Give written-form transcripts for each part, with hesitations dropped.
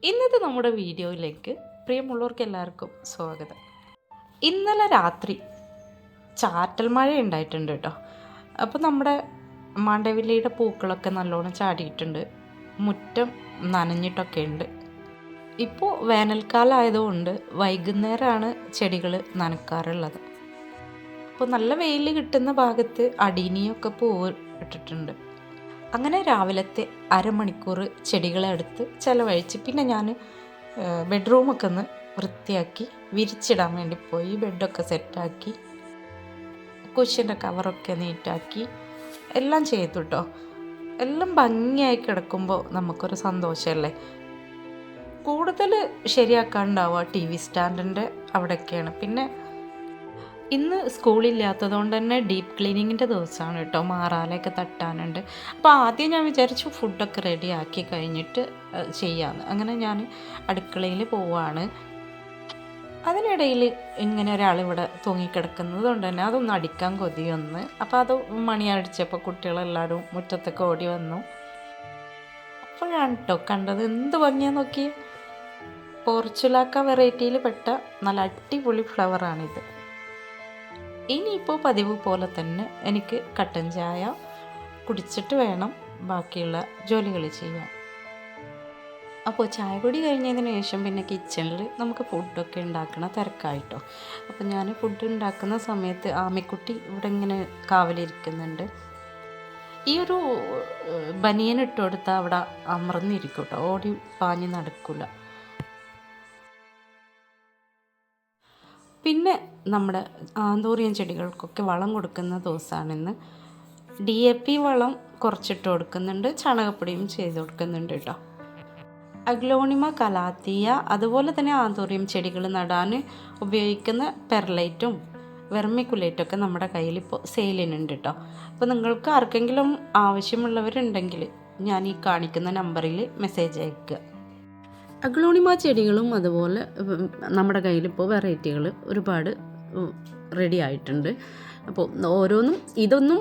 ഇന്നത്തെ നമ്മുടെ വീഡിയോയിലേക്ക് പ്രിയമുള്ളവർക്ക് എല്ലാവർക്കും സ്വാഗതം. ഇന്നലെ രാത്രി ചാറ്റൽ മഴ ഉണ്ടായിട്ടുണ്ട് കേട്ടോ. അപ്പോൾ നമ്മുടെ മാണ്ടവില്ലയുടെ പൂക്കളൊക്കെ നല്ലോണം ചാടിയിട്ടുണ്ട്, മുറ്റം നനഞ്ഞിട്ടൊക്കെ ഉണ്ട്. ഇപ്പോൾ വേനൽക്കാലം ആയതുകൊണ്ട് വൈകുന്നേരമാണ് ചെടികൾ നനക്കാറുള്ളത്. അപ്പോൾ നല്ല വെയിൽ കിട്ടുന്ന ഭാഗത്ത് അടീനിയൊക്കെ പൂവ് ഇട്ടിട്ടുണ്ട്. അങ്ങനെ രാവിലത്തെ അരമണിക്കൂർ ചെടികളെ എടുത്ത് ചിലവഴിച്ച് പിന്നെ ഞാൻ ബെഡ്റൂമൊക്കെ ഒന്ന് വൃത്തിയാക്കി വിരിച്ചിടാൻ വേണ്ടി പോയി. ബെഡൊക്കെ സെറ്റാക്കി, കുഷ്യൻ്റെ കവറൊക്കെ നീറ്റാക്കി എല്ലാം ചെയ്തു കേട്ടോ. എല്ലാം ഭംഗിയായി കിടക്കുമ്പോൾ നമുക്കൊരു സന്തോഷമല്ലേ. കൂടുതൽ ശരിയാക്കാനുണ്ടാവുക TV സ്റ്റാൻഡിൻ്റെ അവിടെയൊക്കെയാണ്. പിന്നെ ഇന്ന് സ്കൂളില്ലാത്തതുകൊണ്ട് തന്നെ ഡീപ്പ് ക്ലീനിങ്ങിൻ്റെ ദിവസമാണ് കേട്ടോ. മാറാലയൊക്കെ തട്ടാനുണ്ട്. അപ്പോൾ ആദ്യം ഞാൻ വിചാരിച്ചു ഫുഡൊക്കെ റെഡി ആക്കി കഴിഞ്ഞിട്ട് ചെയ്യാമെന്ന്. അങ്ങനെ ഞാൻ അടുക്കളയിൽ പോവാണ്. അതിനിടയിൽ ഇങ്ങനെ ഒരാളിവിടെ തൂങ്ങിക്കിടക്കുന്നത് കൊണ്ട് തന്നെ അതൊന്ന് അടിക്കാൻ കൊതിയൊന്ന്. അപ്പോൾ അത് മണിയടിച്ചപ്പോൾ കുട്ടികളെല്ലാവരും മുറ്റത്തൊക്കെ ഓടി വന്നു. അപ്പോഴാണ് കേട്ടോ കണ്ടത്, എന്ത് ഭംഗിയാന്ന് നോക്കിയേ. പോർച്ചുലാക്ക വെറൈറ്റിയിൽ പെട്ട നല്ല അടിപൊളി ഫ്ലവറാണിത്. ഇനിയിപ്പോൾ പതിവ് പോലെ തന്നെ എനിക്ക് കട്ടൻ ചായ കുടിച്ചിട്ട് വേണം ബാക്കിയുള്ള ജോലികൾ ചെയ്യാൻ. അപ്പോൾ ചായ കുടി കഴിഞ്ഞതിന് ശേഷം പിന്നെ കിച്ചണിൽ നമുക്ക് ഫുഡൊക്കെ ഉണ്ടാക്കണ തിരക്കായിട്ടോ. അപ്പോൾ ഞാൻ ഫുഡ് ഉണ്ടാക്കുന്ന സമയത്ത് ആമിക്കുട്ടി ഇവിടെ ഇങ്ങനെ കാവലിരിക്കുന്നുണ്ട്. ഈ ഒരു ബനിയൻ ഇട്ട് കൊടുത്താൽ അവിടെ അമർന്നിരിക്കും കേട്ടോ, ഓടി പാഞ്ഞ് നടക്കില്ല. പിന്നെ നമ്മുടെ ആന്തൂറിയം ചെടികൾക്കൊക്കെ വളം കൊടുക്കുന്ന ദിവസമാണിന്ന്. DAP വളം കുറച്ചിട്ട് കൊടുക്കുന്നുണ്ട്, ചാണകപ്പൊടിയും ചെയ്ത് കൊടുക്കുന്നുണ്ട് കേട്ടോ. അഗ്ലോണിമ കലാത്തിയ അതുപോലെ തന്നെ ആന്തൂറിയം ചെടികൾ നടാൻ ഉപയോഗിക്കുന്ന പെർലൈറ്റും വെർമിക്കുലേറ്റൊക്കെ നമ്മുടെ കയ്യിൽ ഇപ്പോൾ സെയിലിനുണ്ട് കേട്ടോ. അപ്പോൾ നിങ്ങൾക്ക് ആർക്കെങ്കിലും ആവശ്യമുള്ളവരുണ്ടെങ്കിൽ ഞാൻ ഈ കാണിക്കുന്ന നമ്പറിൽ മെസ്സേജ് അയയ്ക്കുക. അഗ്ലോണിമ ചെടികളും അതുപോലെ നമ്മുടെ കയ്യിലിപ്പോൾ വെറൈറ്റികൾ ഒരുപാട് റെഡി ആയിട്ടുണ്ട്. അപ്പോൾ ഓരോന്നും ഇതൊന്നും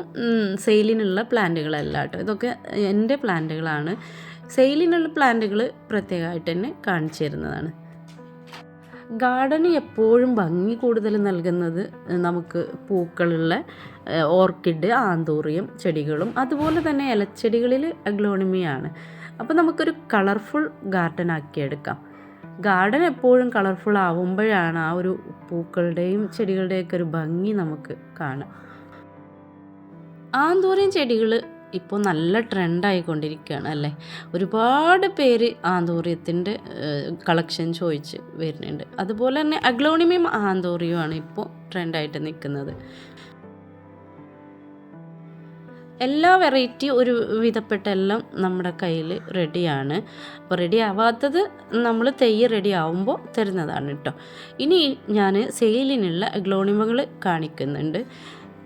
സെയിലിനുള്ള പ്ലാന്റുകളല്ല കേട്ടോ, ഇതൊക്കെ എൻ്റെ പ്ലാന്റുകളാണ്. സെയിലിനുള്ള പ്ലാന്റുകൾ പ്രത്യേകമായിട്ട് തന്നെ കാണിച്ചു തരുന്നതാണ്. ഗാർഡന് എപ്പോഴും ഭംഗി കൂടുതൽ നൽകുന്നത് നമുക്ക് പൂക്കളുള്ള ഓർക്കിഡ്, ആന്തൂറിയം ചെടികളും അതുപോലെ തന്നെ ഇലച്ചെടികളിൽ അഗ്ലോണിമയാണ്. അപ്പോൾ നമുക്കൊരു കളർഫുൾ ഗാർഡൻ ആക്കിയെടുക്കാം. ഗാർഡൻ എപ്പോഴും കളർഫുൾ ആവുമ്പോഴാണ് ആ ഒരു പൂക്കളുടെയും ചെടികളുടെയൊക്കെ ഒരു ഭംഗി നമുക്ക് കാണാം. ആന്തൂറിയം ചെടികൾ ഇപ്പോൾ നല്ല ട്രെൻഡായിക്കൊണ്ടിരിക്കുകയാണ് അല്ലേ. ഒരുപാട് പേര് ആന്തൂറിയത്തിൻ്റെ കളക്ഷൻ ചോദിച്ച് വരുന്നുണ്ട്. അതുപോലെ തന്നെ അഗ്ലോണിമയും ആന്തൂറിയമാണ് ഇപ്പോൾ ട്രെൻഡായിട്ട് നിൽക്കുന്നത്. എല്ലാ വെറൈറ്റി ഒരു വിധപ്പെട്ട എല്ലാം നമ്മുടെ കയ്യിൽ റെഡിയാണ്. അപ്പോൾ റെഡി ആവാത്തത് നമ്മൾ തെയ്യ് റെഡി ആവുമ്പോൾ തരുന്നതാണ് കേട്ടോ. ഇനി ഞാൻ സെയിലിനുള്ള അഗ്ലോണിമകൾ കാണിക്കുന്നുണ്ട്.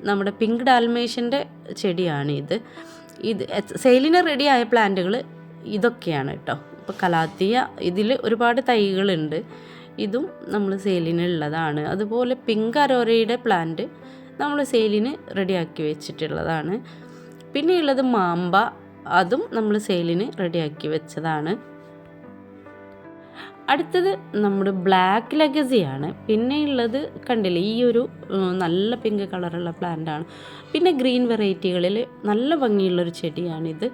നമ്മുടെ പിങ്ക് ഡാൽമേഷ്യൻ്റെ ചെടിയാണിത്. ഇത് സെയിലിന് റെഡിയായ പ്ലാന്റുകൾ ഇതൊക്കെയാണ് കേട്ടോ. ഇപ്പോൾ കലാത്തിയ ഇതിൽ ഒരുപാട് തൈകളുണ്ട്, ഇതും നമ്മൾ സെയിലിനുള്ളതാണ്. അതുപോലെ പിങ്ക് അരോരയുടെ പ്ലാന്റ് നമ്മൾ സെയിലിന് റെഡിയാക്കി വെച്ചിട്ടുള്ളതാണ്. പിന്നെയുള്ളത് മാമ്പ, അതും നമ്മൾ സെയിലിന് റെഡിയാക്കി വെച്ചതാണ്. അടുത്തത് നമ്മുടെ ബ്ലാക്ക് ലെഗസിയാണ്. പിന്നെയുള്ളത് കണ്ടില്ലേ, ഈ ഒരു നല്ല പിങ്ക് കളറുള്ള പ്ലാന്റാണ്. പിന്നെ ഗ്രീൻ വെറൈറ്റികളിൽ നല്ല ഭംഗിയുള്ളൊരു ചെടിയാണിത്.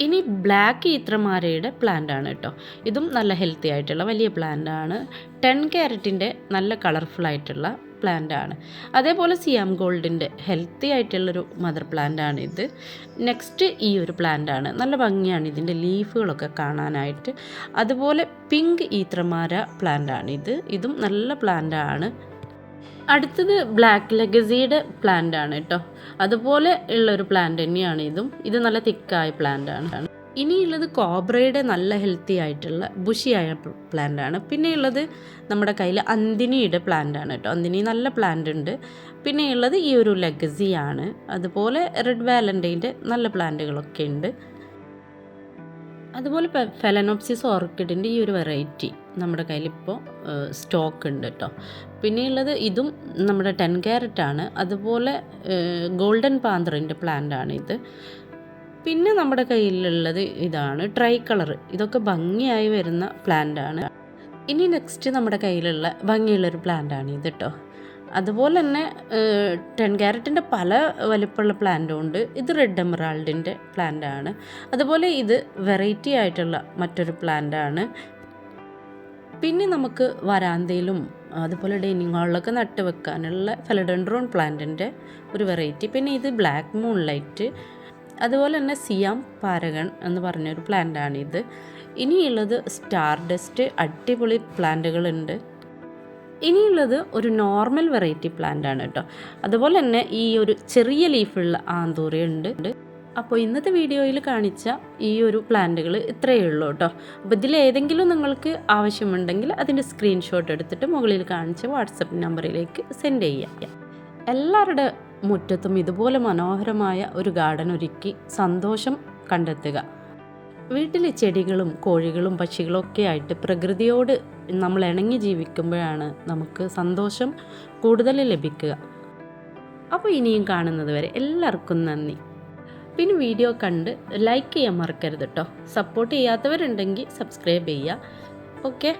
ഇനി ബ്ലാക്ക് ഈത്രമാരയുടെ പ്ലാന്റാണ് കേട്ടോ. ഇതും നല്ല ഹെൽത്തി ആയിട്ടുള്ള വലിയ പ്ലാന്റാണ്. 10 ക്യാരറ്റിൻ്റെ നല്ല കളർഫുൾ ആയിട്ടുള്ള പ്ലാന്റാണ്. അതേപോലെ സിയാം ഗോൾഡിൻ്റെ ഹെൽത്തി ആയിട്ടുള്ളൊരു മദർ പ്ലാന്റാണ് ഇത്. നെക്സ്റ്റ് ഈ ഒരു പ്ലാന്റാണ്, നല്ല ഭംഗിയാണ് ഇതിൻ്റെ ലീഫുകളൊക്കെ കാണാനായിട്ട്. അതുപോലെ പിങ്ക് ഈത്രമാര പ്ലാന്റാണ് ഇത്, ഇതും നല്ല പ്ലാന്റാണ്. അടുത്തത് ബ്ലാക്ക് ലെഗസിയുടെ പ്ലാന്റ് ആണ് കേട്ടോ. അതുപോലെ ഉള്ളൊരു പ്ലാന്റ് തന്നെയാണ് ഇതും. ഇത് നല്ല തിക്കായ പ്ലാന്റ് ആണ്. ഇനിയുള്ളത് കോബ്രയുടെ നല്ല ഹെൽത്തി ആയിട്ടുള്ള ബുഷിയായ പ്ലാന്റ് ആണ്. പിന്നെയുള്ളത് നമ്മുടെ കയ്യിൽ അന്തിനിയുടെ പ്ലാന്റ് ആണ് കേട്ടോ. അന്തിനി നല്ല പ്ലാന്റ് ഉണ്ട്. പിന്നെയുള്ളത് ഈ ഒരു ലെഗസിയാണ്. അതുപോലെ റെഡ് വാലൻ്റൈൻ്റെ നല്ല പ്ലാന്റുകളൊക്കെ ഉണ്ട്. അതുപോലെ ഫെലനോപ്സിസ് ഓർക്കിഡിൻ്റെ ഈ ഒരു വെറൈറ്റി നമ്മുടെ കയ്യിലിപ്പോൾ സ്റ്റോക്ക് ഉണ്ട് കേട്ടോ. പിന്നെയുള്ളത് ഇതും നമ്മുടെ 10 ക്യാരറ്റാണ്. അതുപോലെ ഗോൾഡൻ പാന്തറിൻ്റെ പ്ലാന്റാണ് ഇത്. പിന്നെ നമ്മുടെ കയ്യിലുള്ളത് ഇതാണ് ട്രൈ കളർ. ഇതൊക്കെ ഭംഗിയായി വരുന്ന പ്ലാന്റാണ്. ഇനി നെക്സ്റ്റ് നമ്മുടെ കയ്യിലുള്ള ഭംഗിയുള്ളൊരു പ്ലാന്റാണ് ഇത് കേട്ടോ. അതുപോലെ തന്നെ 10 ക്യാരറ്റിൻ്റെ പല വലിപ്പമുള്ള പ്ലാന്റും ഉണ്ട്. ഇത് റെഡ് എമറാൾഡിൻ്റെ പ്ലാന്റാണ്. അതുപോലെ ഇത് വെറൈറ്റി ആയിട്ടുള്ള മറ്റൊരു പ്ലാന്റാണ്. പിന്നെ നമുക്ക് വരാന്തയിലും അതുപോലെ ഡൈനിങ് ഹാളിലൊക്കെ നട്ട് വെക്കാനുള്ള ഫിലഡെൻഡ്രോൺ പ്ലാന്റിൻ്റെ ഒരു വെറൈറ്റി. പിന്നെ ഇത് ബ്ലാക്ക് മൂൺ ലൈറ്റ്, അതുപോലെ തന്നെ സിയാം പാരഗൺ എന്ന് പറഞ്ഞൊരു പ്ലാന്റാണിത്. ഇനിയുള്ളത് സ്റ്റാർ ഡസ്റ്റ്, അടിപൊളി പ്ലാന്റുകളുണ്ട്. ഇനിയുള്ളത് ഒരു നോർമൽ വെറൈറ്റി പ്ലാന്റാണ് കേട്ടോ. അതുപോലെ തന്നെ ഈ ഒരു ചെറിയ ലീഫുള്ള ആന്തൂറിയ ഉണ്ട്. അപ്പോൾ ഇന്നത്തെ വീഡിയോയിൽ കാണിച്ച ഈ ഒരു പ്ലാന്റുകൾ ഇത്രയേ ഉള്ളൂ കേട്ടോ. അപ്പോൾ ഇതിലേതെങ്കിലും നിങ്ങൾക്ക് ആവശ്യമുണ്ടെങ്കിൽ അതിൻ്റെ സ്ക്രീൻഷോട്ട് എടുത്തിട്ട് മുകളിൽ കാണിച്ച വാട്സപ്പ് നമ്പറിലേക്ക് സെൻഡ് ചെയ്യുക. എല്ലാവരുടെ മുറ്റത്തും ഇതുപോലെ മനോഹരമായ ഒരു ഗാർഡൻ ഒരുക്കി സന്തോഷം കണ്ടെത്തുക. വീട്ടിലെ ചെടികളും കോഴികളും പക്ഷികളും ഒക്കെ ആയിട്ട് പ്രകൃതിയോട് നമ്മൾ ഇണങ്ങി ജീവിക്കുമ്പോഴാണ് നമുക്ക് സന്തോഷം കൂടുതൽ ലഭിക്കുക. അപ്പോൾ ഇനിയും കാണുന്നത് വരെ എല്ലാവർക്കും നന്ദി. പിന്നെ വീഡിയോ കണ്ട് ലൈക്ക് ചെയ്യാൻ മറക്കരുത് കേട്ടോ. സപ്പോർട്ട് ചെയ്യാത്തവരുണ്ടെങ്കിൽ സബ്സ്ക്രൈബ് ചെയ്യുക. ഓക്കെ.